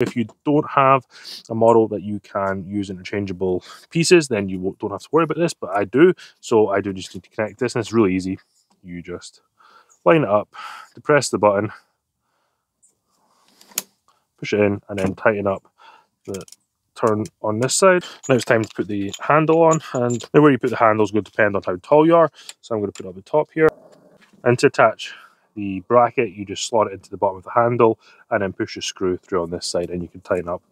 If you don't have a model that you can use interchangeable pieces, then you don't have to worry about this, but I do. So I do just need to connect this, and it's really easy. You just line it up, depress the button, push it in, and then tighten up the turn on this side. Now it's time to put the handle on, and now where you put the handle is going to depend on how tall you are. So I'm going to put it on the top here. And to attach the bracket, you just slot it into the bottom of the handle and then push the screw through on this side, and you can tighten up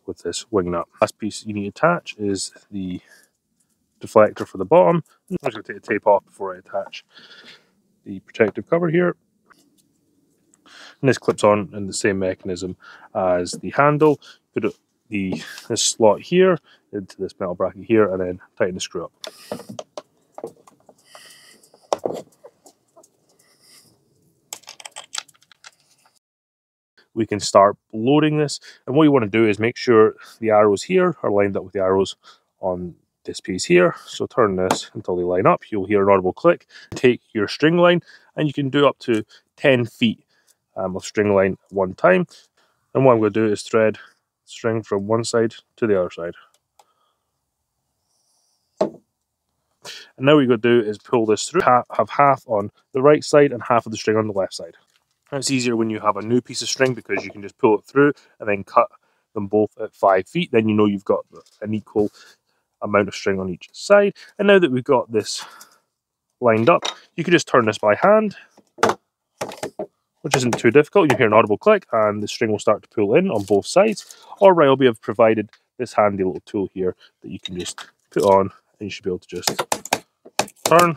with this wing nut. Last piece you need to attach is the deflector for the bottom. I'm just going to take the tape off before I attach the protective cover here. And this clips on in the same mechanism as the handle. Put this slot here into this metal bracket here, and then tighten the screw up. We can start loading this, and what you want to do is make sure the arrows here are lined up with the arrows on this piece here. So turn this until they line up. You'll hear an audible click. Take your string line, and you can do up to 10 feet of string line at one time. And what I'm going to do is thread string from one side to the other side. And now what you're going to do is pull this through. Have half on the right side and half of the string on the left side. And it's easier when you have a new piece of string because you can just pull it through and then cut them both at 5 feet. Then you know you've got an equal amount of string on each side. And now that we've got this lined up, you can just turn this by hand, which isn't too difficult. You hear an audible click and the string will start to pull in on both sides. Or Ryobi have provided this handy little tool here that you can just put on, and you should be able to just turn.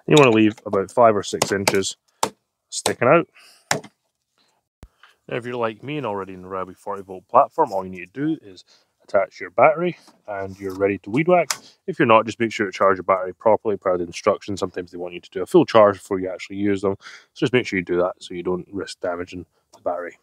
You want to leave about 5 or 6 inches sticking out. Now, if you're like me and already in the Ryobi 40V platform, all you need to do is attach your battery and you're ready to weed whack. If you're not, just make sure to charge your battery properly per the instructions. Sometimes they want you to do a full charge before you actually use them. So just make sure you do that so you don't risk damaging the battery.